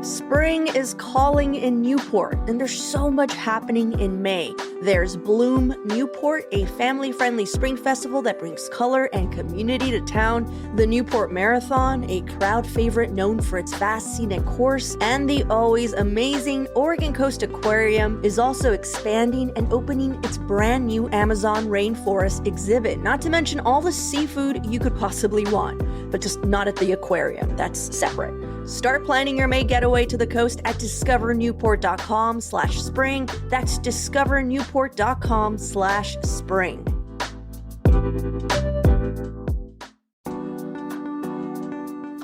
Spring is calling in Newport, and there's so much happening in May. There's Bloom Newport, a family-friendly spring festival that brings color and community to town, the Newport Marathon, a crowd favorite known for its vast scenic course, and the always amazing Oregon Coast Aquarium is also expanding and opening its brand new Amazon rainforest exhibit, not to mention all the seafood you could possibly want, but just not at the aquarium. That's separate. Start planning your May getaway to the coast at discovernewport.com/spring. That's discovernewport.com/spring.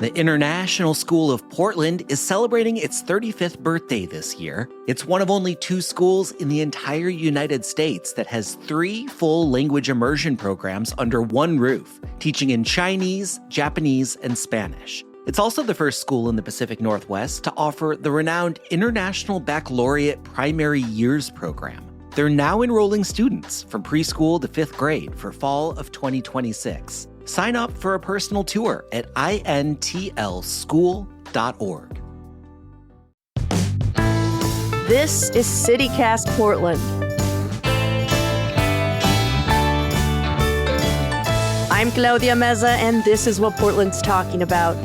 The International School of Portland is celebrating its 35th birthday this year. It's one of only 2 schools in the entire United States that has 3 full language immersion programs under one roof, teaching in Chinese, Japanese, and Spanish. It's also the first school in the Pacific Northwest to offer the renowned International Baccalaureate Primary Years program. They're now enrolling students from preschool to 5th grade for fall of 2026. Sign up for a personal tour at intlschool.org. This is CityCast Portland. I'm Claudia Meza, and this is what Portland's talking about.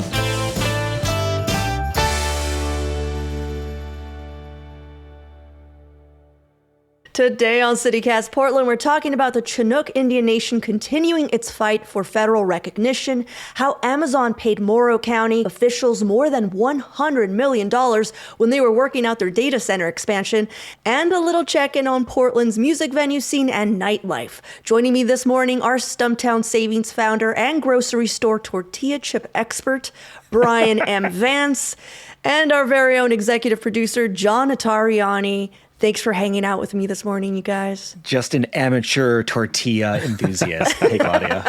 Today on CityCast Portland, we're talking about the Chinook Indian Nation continuing its fight for federal recognition, how Amazon paid Morrow County officials more than $100 million when they were working out their data center expansion, and a little check-in on Portland's music venue scene and nightlife. Joining me this morning are Stumptown Savings founder and grocery store tortilla chip expert, Bryan M. Vance, and our very own executive producer, John Notarianni. Thanks for hanging out with me this morning, you guys. Just an amateur tortilla enthusiast. Hey, Claudia.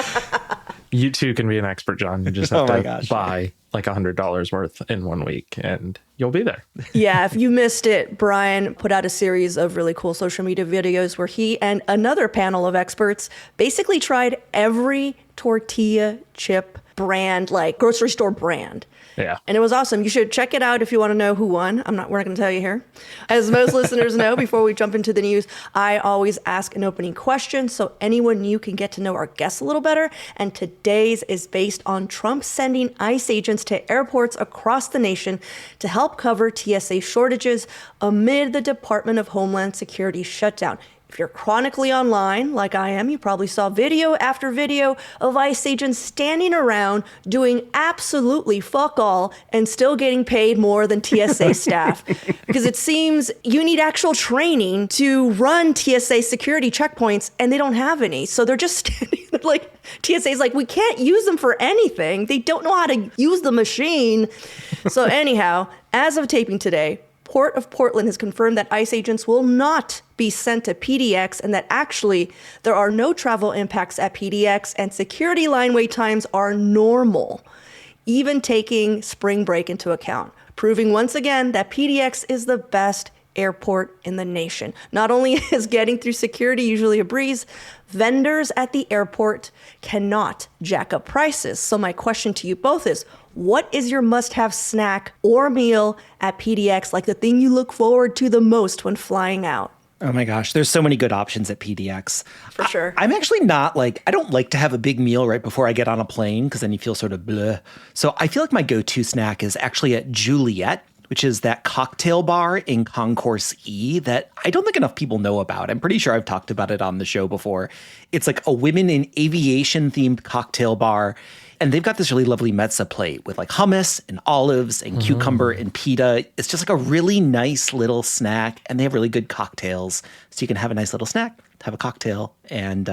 You too can be an expert, John. You just have to buy like $100 worth in 1 week and you'll be there. Yeah, if you missed it, Bryan put out a series of really cool social media videos where he and another panel of experts basically tried every tortilla chip brand, like grocery store brand. Yeah. And it was awesome. You should check it out if you want to know who won. We're not going to tell you here. As most listeners know, before we jump into the news, I always ask an opening question so anyone new can get to know our guests a little better. And today's is based on Trump sending ICE agents to airports across the nation to help cover TSA shortages amid the Department of Homeland Security shutdown. If you're chronically online, like I am, you probably saw video after video of ICE agents standing around doing absolutely fuck all and still getting paid more than TSA staff. Because it seems you need actual training to run TSA security checkpoints, and they don't have any. So they're just standing like, TSA's like, we can't use them for anything. They don't know how to use the machine. So anyhow, as of taping today, Port of Portland has confirmed that ICE agents will not be sent to PDX and that actually there are no travel impacts at PDX and security line wait times are normal, even taking spring break into account, proving once again that PDX is the best airport in the nation. Not only is getting through security usually a breeze, vendors at the airport cannot jack up prices. So my question to you both is, what is your must-have snack or meal at PDX, like the thing you look forward to the most when flying out? Oh my gosh, there's so many good options at PDX. For sure. I'm actually not I don't like to have a big meal right before I get on a plane because then you feel sort of bleh. So I feel like my go-to snack is actually at Juliet, which is that cocktail bar in Concourse E that I don't think enough people know about. I'm pretty sure I've talked about it on the show before. It's like a women in aviation themed cocktail bar. And they've got this really lovely mezza plate with like hummus and olives and cucumber and pita. It's just like a really nice little snack. And they have really good cocktails. So you can have a nice little snack, have a cocktail, and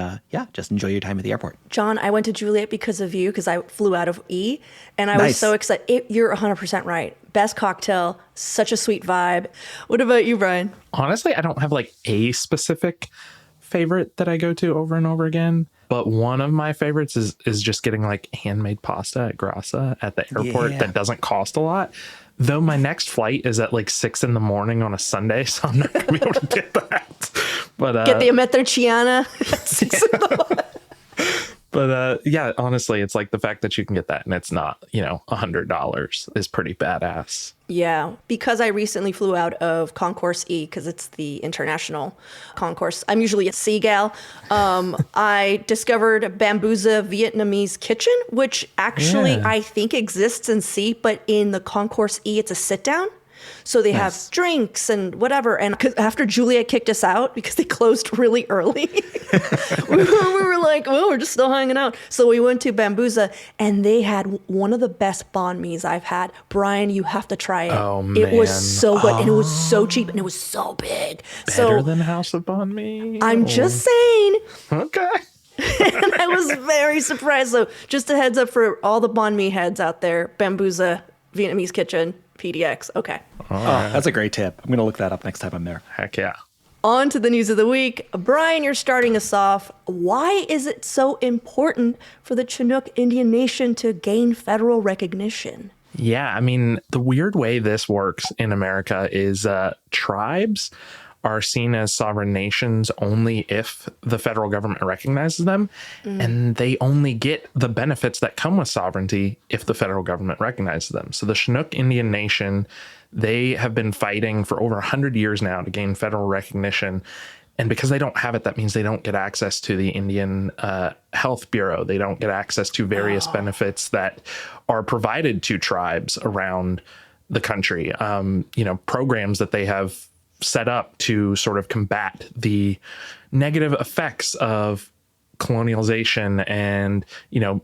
just enjoy your time at the airport. John, I went to Juliet because of you, because I flew out of E. And I was so excited. You're 100% right. Best cocktail, such a sweet vibe. What about you, Bryan? Honestly, I don't have like a specific favorite that I go to over and over again. But one of my favorites is just getting like handmade pasta at Grassa at the airport that doesn't cost a lot. Though my next flight is at like 6 a.m. on a Sunday, so I'm not going to be able to get that. But get the Amatriciana at 6 a.m. But yeah, honestly, it's like the fact that you can get that and it's not, $100 is pretty badass. Yeah, because I recently flew out of Concourse E because it's the international concourse. I'm usually a sea gal. I discovered Bambuza Vietnamese Kitchen, which actually Yeah. I think exists in C, but in the Concourse E, it's a sit down. So they have drinks and whatever. And 'cause after Juliet kicked us out because they closed really early, we were like, well, we're just still hanging out. So we went to Bambuza and they had one of the best banh mi's I've had. Brian, you have to try it. Oh, It was man. so good and it was so cheap and it was so big. Better So than House of Banh Mi? I'm just saying. Okay. And I was very surprised. So just a heads up for all the banh mi heads out there, Bambuza Vietnamese Kitchen, PDX. Okay. Oh, that's a great tip. I'm going to look that up next time I'm there. Heck yeah. On to the news of the week. Brian, you're starting us off. Why is it so important for the Chinook Indian Nation to gain federal recognition? Yeah, I mean, the weird way this works in America is tribes are seen as sovereign nations only if the federal government recognizes them. And they only get the benefits that come with sovereignty if the federal government recognizes them. So the Chinook Indian Nation, they have been fighting for over 100 years now to gain federal recognition. And because they don't have it, that means they don't get access to the Indian Health Bureau. They don't get access to various benefits that are provided to tribes around the country. Programs that they have set up to sort of combat the negative effects of colonialization and,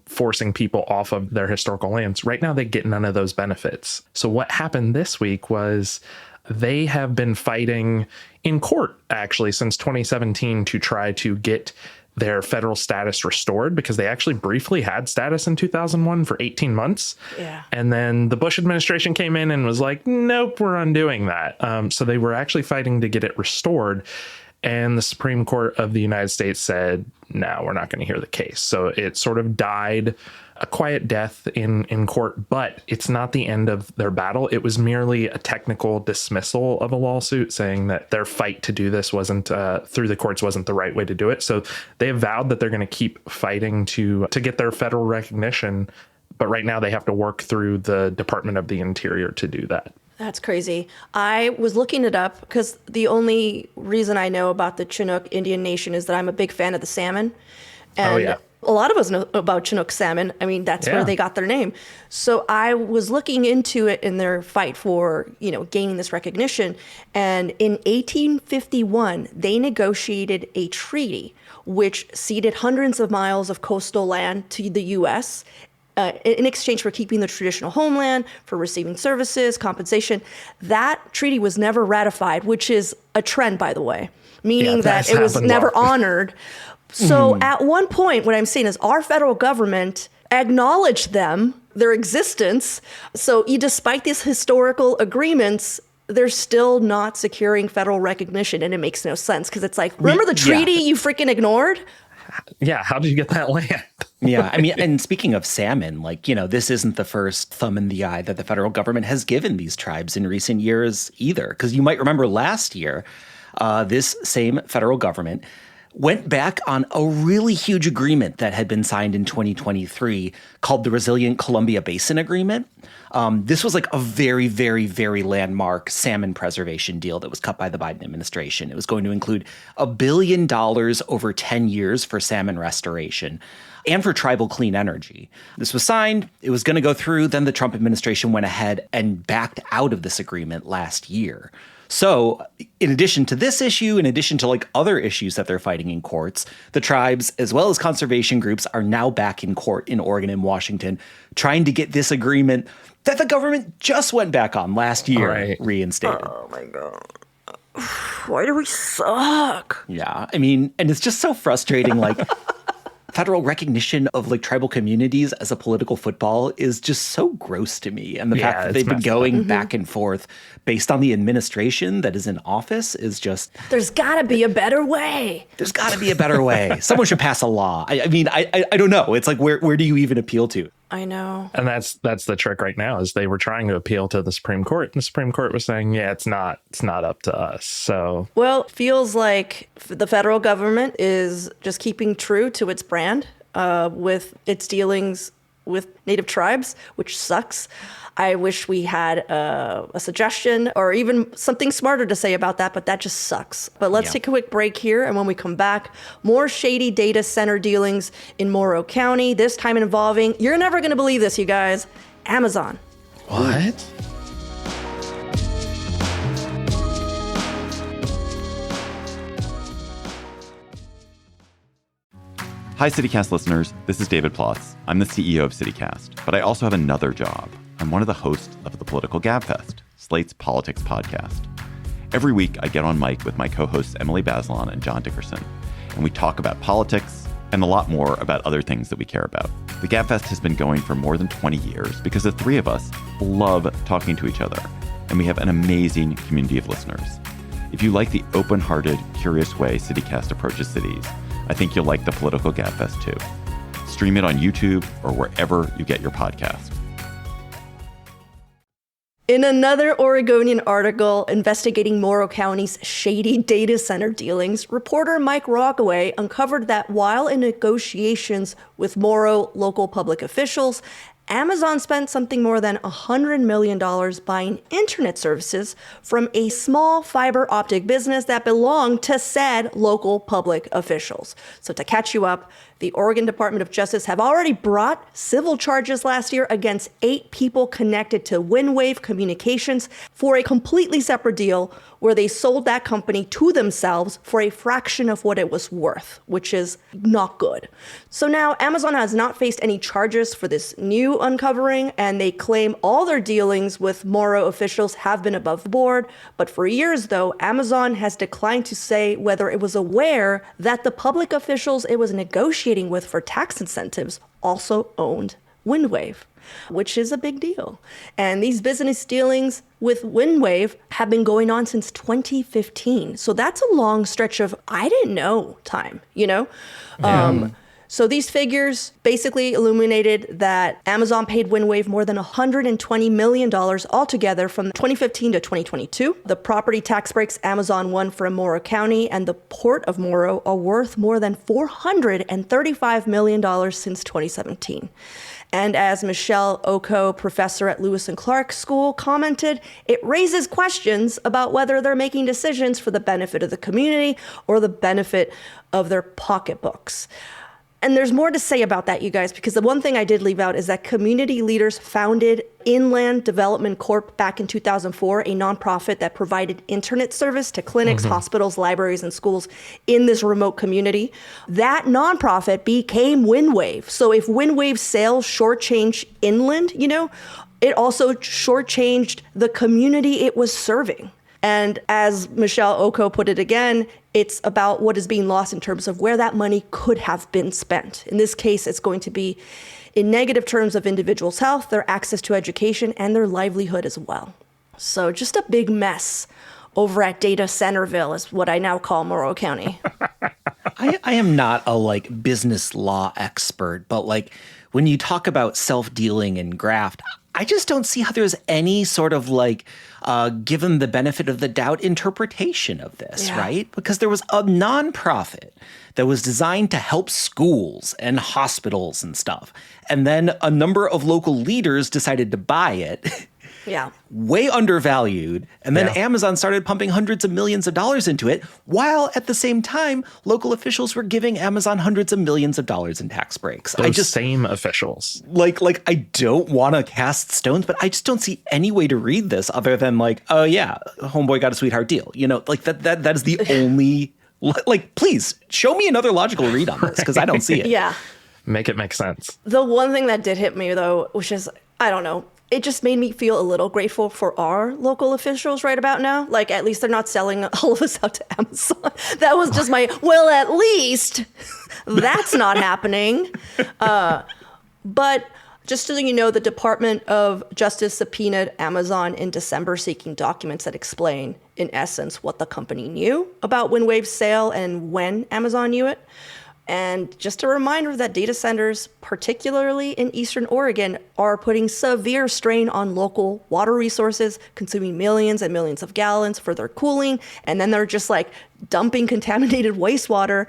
forcing people off of their historical lands. Right now, they get none of those benefits. So what happened this week was they have been fighting in court, actually, since 2017 to try to get their federal status restored, because they actually briefly had status in 2001 for 18 months. Yeah. And then the Bush administration came in and was like, nope, we're undoing that. So they were actually fighting to get it restored. And the Supreme Court of the United States said, no, we're not going to hear the case. So it sort of died a quiet death in court, but it's not the end of their battle. It was merely a technical dismissal of a lawsuit saying that their fight to do this wasn't through the courts wasn't the right way to do it. So they have vowed that they're going to keep fighting to get their federal recognition. But right now they have to work through the Department of the Interior to do that. That's crazy. I was looking it up because the only reason I know about the Chinook Indian Nation is that I'm a big fan of the salmon. And yeah. a lot of us know about Chinook salmon. I mean, that's where Yeah. they got their name. So I was looking into it in their fight for, gaining this recognition. And in 1851, they negotiated a treaty which ceded hundreds of miles of coastal land to the U.S. In exchange for keeping the traditional homeland, for receiving services, compensation. That treaty was never ratified, which is a trend, by the way, meaning that that's it was happened never often. honored. So at one point, what I'm saying is our federal government acknowledged them, their existence. So despite these historical agreements, they're still not securing federal recognition. And it makes no sense because it's like, remember the treaty you freaking ignored? Yeah. How did you get that land? Yeah. I mean, and speaking of salmon, this isn't the first thumb in the eye that the federal government has given these tribes in recent years either. Because you might remember last year, this same federal government went back on a really huge agreement that had been signed in 2023 called the Resilient Columbia Basin Agreement. This was like a very, very, very landmark salmon preservation deal that was cut by the Biden administration. It was going to include $1 billion over 10 years for salmon restoration and for tribal clean energy. This was signed. It was going to go through. Then the Trump administration went ahead and backed out of this agreement last year. So in addition to this issue, in addition to other issues that they're fighting in courts, the tribes as well as conservation groups are now back in court in Oregon and Washington trying to get this agreement that the government just went back on last year reinstated. Oh my God. Why do we suck? Yeah. I mean, and it's just so frustrating. Federal recognition of tribal communities as a political football is just so gross to me. And the fact that they've been going back and forth based on the administration that is in office is just... There's got to be a better way. There's got to be a better way. Someone should pass a law. I mean, I don't know. It's like, where do you even appeal to? I know. And that's the trick right now is they were trying to appeal to the Supreme Court, and the Supreme Court was saying, yeah, it's not up to us. So, well, feels like the federal government is just keeping true to its brand with its dealings with native tribes, which sucks. I wish we had a suggestion or even something smarter to say about that, but that just sucks. But let's take a quick break here, and when we come back, more shady data center dealings in Morrow County, this time involving, you're never going to believe this, you guys, Amazon. What? Hi, CityCast listeners. This is David Plotz. I'm the CEO of CityCast, but I also have another job. I'm one of the hosts of the Political Gabfest, Slate's politics podcast. Every week, I get on mic with my co-hosts Emily Bazelon and John Dickerson, and we talk about politics and a lot more about other things that we care about. The Gabfest has been going for more than 20 years because the three of us love talking to each other, and we have an amazing community of listeners. If you like the open-hearted, curious way CityCast approaches cities, I think you'll like the Political Gabfest too. Stream it on YouTube or wherever you get your podcast. In another Oregonian article investigating Morrow County's shady data center dealings, reporter Mike Rockaway uncovered that while in negotiations with Morrow local public officials, Amazon spent something more than $100 million buying internet services from a small fiber optic business that belonged to said local public officials. So to catch you up, the Oregon Department of Justice have already brought civil charges last year against 8 people connected to Windwave Communications for a completely separate deal where they sold that company to themselves for a fraction of what it was worth, which is not good. So now Amazon has not faced any charges for this new uncovering, and they claim all their dealings with Morrow officials have been above board. But for years, though, Amazon has declined to say whether it was aware that the public officials it was negotiating with for tax incentives also owned Windwave, which is a big deal. And these business dealings with Windwave have been going on since 2015. So that's a long stretch of I didn't know time, you know? So these figures basically illuminated that Amazon paid Windwave more than $120 million altogether from 2015 to 2022. The property tax breaks Amazon won from Morrow County and the Port of Morrow are worth more than $435 million since 2017. And as Michelle Oko, professor at Lewis and Clark School, commented, it raises questions about whether they're making decisions for the benefit of the community or the benefit of their pocketbooks. And there's more to say about that, you guys, because the one thing I did leave out is that community leaders founded Inland Development Corp back in 2004, a nonprofit that provided internet service to clinics, hospitals, libraries, and schools in this remote community. That nonprofit became Windwave. So if Windwave sales shortchanged Inland, you know, it also shortchanged the community it was serving. And as Michelle Oko put it again, it's about what is being lost in terms of where that money could have been spent. In this case, it's going to be in negative terms of individuals' health, their access to education, and their livelihood as well. So just a big mess over at Data Centerville is what I now call Morrow County. I am not a business law expert, but when you talk about self-dealing and graft, I just don't see how there's any sort of given the benefit of the doubt interpretation of this, right? Because there was a nonprofit that was designed to help schools and hospitals and stuff. And then a number of local leaders decided to buy it. Yeah. Way undervalued. And then Amazon started pumping hundreds of millions of dollars into it, while at the same time, local officials were giving Amazon hundreds of millions of dollars in tax breaks. Those same officials. I don't want to cast stones, but I just don't see any way to read this other than oh yeah, homeboy got a sweetheart deal. You know, that is the only, please show me another logical read on this because I don't see it. Yeah. Make it make sense. The one thing that did hit me though, which is, I don't know, it just made me feel a little grateful for our local officials right about now. At least they're not selling all of us out to Amazon. That was just well, at least that's not happening. But just so you know, the Department of Justice subpoenaed Amazon in December seeking documents that explain, in essence, what the company knew about Windwave's sale and when Amazon knew it. And just a reminder that data centers, particularly in Eastern Oregon, are putting severe strain on local water resources, consuming millions and millions of gallons for their cooling. And then they're just like dumping contaminated wastewater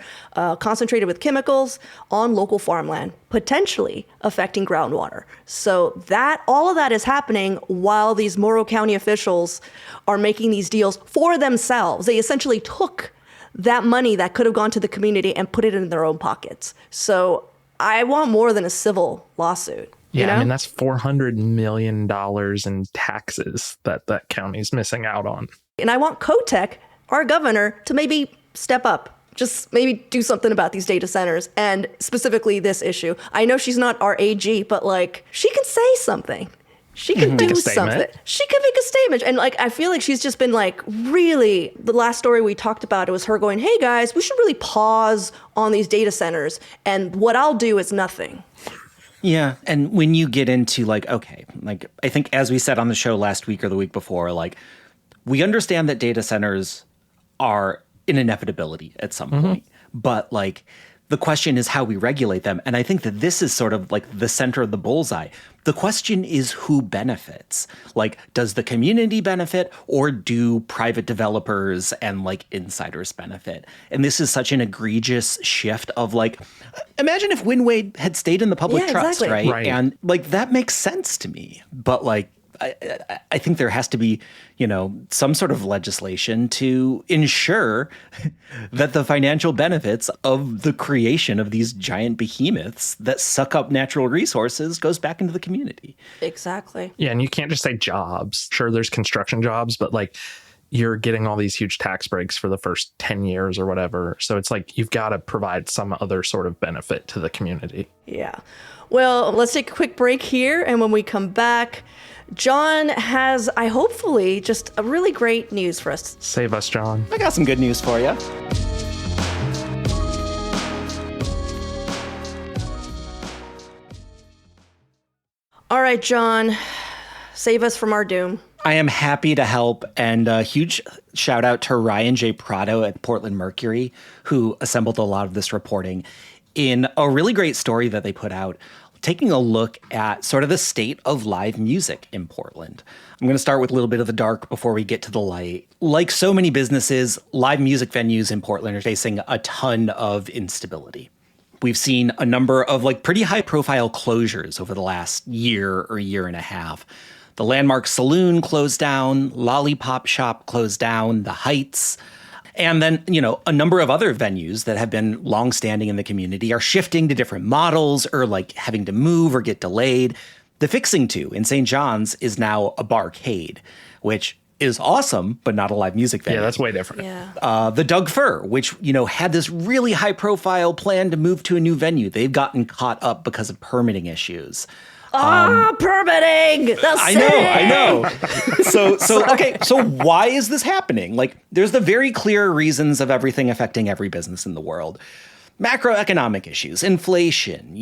concentrated with chemicals on local farmland, potentially affecting groundwater. So all of that is happening while these Morrow County officials are making these deals for themselves. They essentially took that money that could have gone to the community and put it in their own pockets. So I want more than a civil lawsuit. Yeah, you know? I mean, that's $400 million in taxes that county's missing out on. And I want Kotek, our governor, to maybe step up. Just maybe do something about these data centers and specifically this issue. I know she's not our AG, but like she can say something. She can do something. She can make a statement. And like, I feel like she's just been like, really, the last story we talked about, it was her going, hey guys, we should really pause on these data centers. And what I'll do is nothing. Yeah. And when you get into like, okay, like I think as we said on the show last week or the week before, like we understand that data centers are an inevitability at some point, but like the question is how we regulate them. And I think that this is sort of like the center of the bullseye. The question is who benefits? Like, does the community benefit or do private developers and like insiders benefit? And this is such an egregious shift of like, imagine if Wynwade had stayed in the public trust, exactly. right? And like, that makes sense to me. But like, I think there has to be, some sort of legislation to ensure that the financial benefits of the creation of these giant behemoths that suck up natural resources goes back into the community. Exactly. Yeah, and you can't just say jobs. Sure, there's construction jobs, but like you're getting all these huge tax breaks for the first 10 years or whatever. So it's like you've got to provide some other sort of benefit to the community. Yeah. Well, let's take a quick break here. And when we come back, John has, hopefully, just a really great news for us. Save us, John. I got some good news for you. All right, John, save us from our doom. I am happy to help, and a huge shout out to Ryan J. Prado at Portland Mercury, who assembled a lot of this reporting in a really great story that they put out, taking a look at sort of the state of live music in Portland. I'm going to start with a little bit of the dark before we get to the light. Like so many businesses, live music venues in Portland are facing a ton of instability. We've seen a number of like pretty high profile closures over the last year or year and a half. The Landmark Saloon closed down, Lollipop Shop closed down, The Heights. And then, a number of other venues that have been longstanding in the community are shifting to different models or like having to move or get delayed. The Fixing To in St. John's is now a barcade, which is awesome, but not a live music venue. Yeah, that's way different. Yeah. The Doug Fir, which, had this really high profile plan to move to a new venue. They've gotten caught up because of permitting issues. Permitting! I know. So why is this happening? Like, there's the very clear reasons of everything affecting every business in the world. Macroeconomic issues, inflation,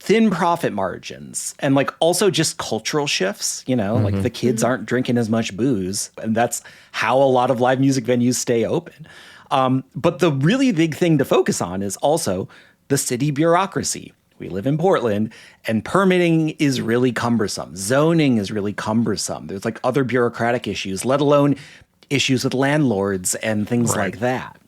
thin profit margins, and like also just cultural shifts, like the kids aren't drinking as much booze. And that's how a lot of live music venues stay open. But the really big thing to focus on is also the city bureaucracy. We live in Portland, and permitting is really cumbersome. Zoning is really cumbersome. There's like other bureaucratic issues, let alone issues with landlords and things like that.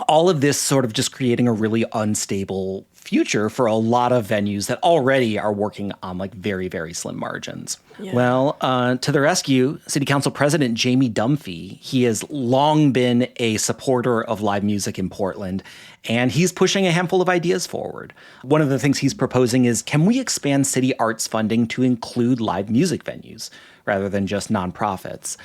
All of this sort of just creating a really unstable future for a lot of venues that already are working on like very, very slim margins. Yeah. Well, to the rescue, City Council President Jamie Dunphy. He has long been a supporter of live music in Portland, and he's pushing a handful of ideas forward. One of the things he's proposing is, can we expand city arts funding to include live music venues rather than just nonprofits?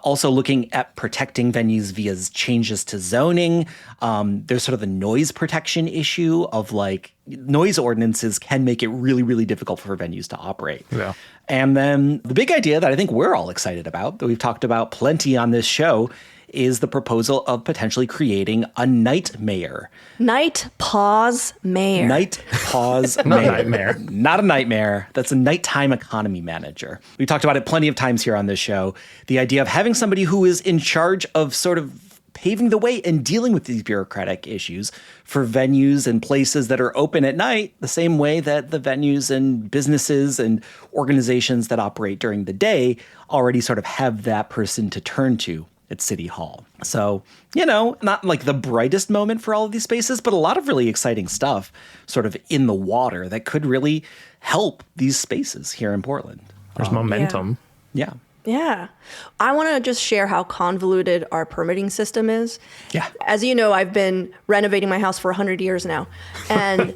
Also looking at protecting venues via changes to zoning. There's sort of the noise protection issue of like noise ordinances can make it really, really difficult for venues to operate. Yeah. And then the big idea that I think we're all excited about, that we've talked about plenty on this show, is the proposal of potentially creating a night mayor. Night pause mayor. Night pause mayor. Not a nightmare. Not a nightmare. That's a nighttime economy manager. We talked about it plenty of times here on this show. The idea of having somebody who is in charge of sort of paving the way and dealing with these bureaucratic issues for venues and places that are open at night, the same way that the venues and businesses and organizations that operate during the day already sort of have that person to turn to at City Hall. So, not like the brightest moment for all of these spaces, but a lot of really exciting stuff sort of in the water that could really help these spaces here in Portland. There's momentum. Yeah. Yeah. I want to just share how convoluted our permitting system is. Yeah. As you know, I've been renovating my house for 100 years now. And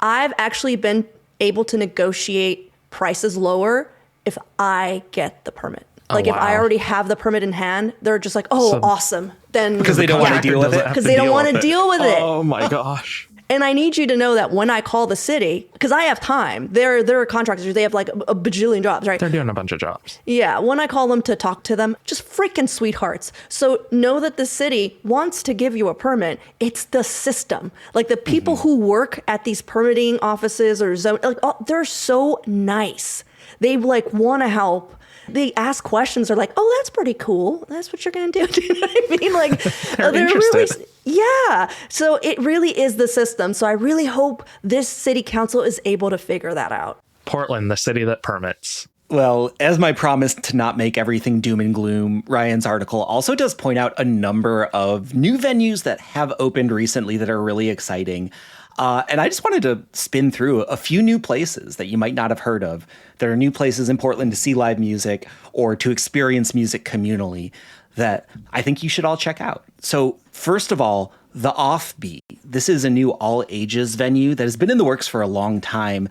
I've actually been able to negotiate prices lower if I get the permit. Like, if I already have the permit in hand, they're just like, awesome. Then Because they don't want to deal with it. Because they don't want to deal with it. Oh my gosh. And I need you to know that when I call the city, because I have time, they're contractors, they have like a bajillion jobs, right? They're doing a bunch of jobs. Yeah, when I call them to talk to them, just freaking sweethearts. So know that the city wants to give you a permit. It's the system. Like, the people who work at these permitting offices or zone, like, they're so nice. They like want to help. They ask questions. They're like, "Oh, that's pretty cool. That's what you're going to do." Do you know what I mean? Like, They're interested. really, yeah. So it really is the system. So I really hope this city council is able to figure that out. Portland, the city that permits. Well, as my promise to not make everything doom and gloom, Ryan's article also does point out a number of new venues that have opened recently that are really exciting. And I just wanted to spin through a few new places that you might not have heard of. There are new places in Portland to see live music or to experience music communally that I think you should all check out. So first of all, The Offbeat. This is a new all-ages venue that has been in the works for a long time,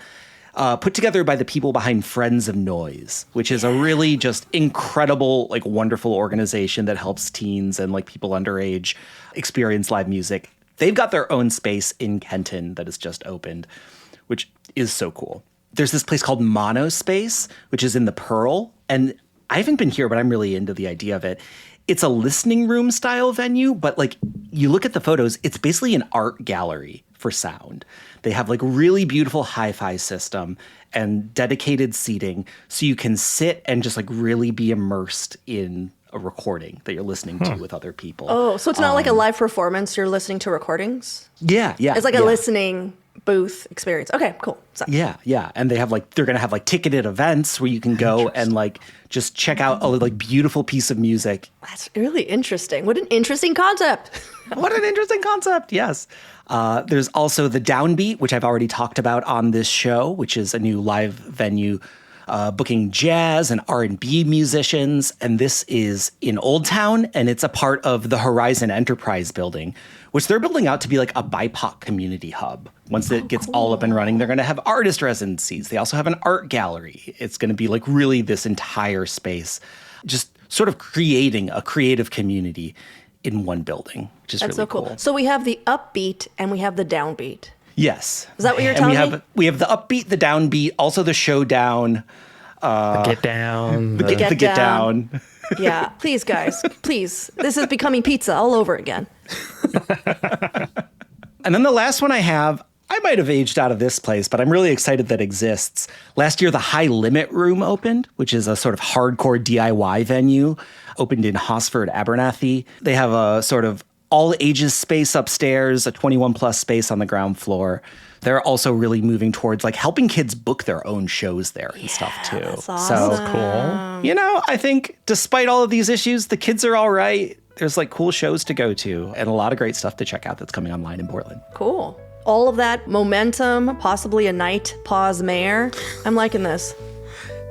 put together by the people behind Friends of Noise, which is a really just incredible, like, wonderful organization that helps teens and like people underage experience live music. They've got their own space in Kenton that has just opened, which is so cool. There's this place called Monospace, which is in the Pearl. And I haven't been here, but I'm really into the idea of it. It's a listening room style venue, but like, you look at the photos, it's basically an art gallery for sound. They have like really beautiful hi-fi system and dedicated seating, so you can sit and just like really be immersed in a recording that you're listening to with other people. Oh, so it's not like a live performance. You're listening to recordings. Yeah. It's like a listening booth experience. Okay, cool. So. Yeah. And they have they're going to have like ticketed events where you can go and like just check out a like beautiful piece of music. That's really interesting. What an interesting concept. What an interesting concept. Yes. There's also the Downbeat, which I've already talked about on this show, which is a new live venue booking jazz and R&B musicians. And this is in Old Town, and it's a part of the Horizon Enterprise building, which they're building out to be like a BIPOC community hub. Once it gets all up and running, they're going to have artist residencies. They also have an art gallery. It's going to be like really this entire space, just sort of creating a creative community in one building, which is That's really so cool. cool. So we have the upbeat and we have the downbeat. Yes. Is that what you're and telling me? We have the upbeat, the downbeat, also the showdown. The get down. The The get down. Yeah, please, guys, please. This is becoming pizza all over again. And then the last one I have, I might have aged out of this place, but I'm really excited that it exists. Last year, the High Limit Room opened, which is a sort of hardcore DIY venue, opened in Hosford, Abernathy. They have a sort of all ages space upstairs, a 21 plus space on the ground floor. They're also really moving towards like helping kids book their own shows there and stuff too. That's So, awesome. Cool. I think despite all of these issues, the kids are all right. There's like cool shows to go to and a lot of great stuff to check out that's coming online in Portland. Cool. All of that momentum, possibly a night pause mayor. I'm liking this.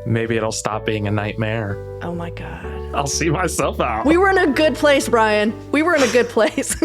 Maybe it'll stop being a nightmare. Oh my God. I'll see myself out. We were in a good place, Brian. We were in a good place.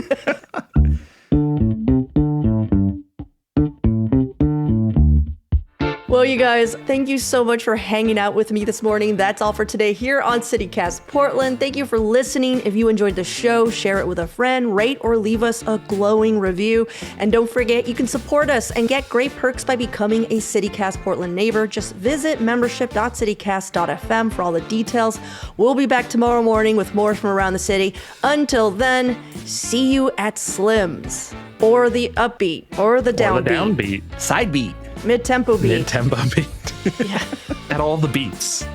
Well, you guys, thank you so much for hanging out with me this morning. That's all for today here on CityCast Portland. Thank you for listening. If you enjoyed the show, share it with a friend, rate or leave us a glowing review. And don't forget, you can support us and get great perks by becoming a CityCast Portland neighbor. Just visit membership.citycast.fm for all the details. We'll be back tomorrow morning with more from around the city. Until then, see you at Slim's or the upbeat or the Or the downbeat. downbeat. Side beat. Mid-tempo beat. Mid-tempo beat. Yeah. At all the beats.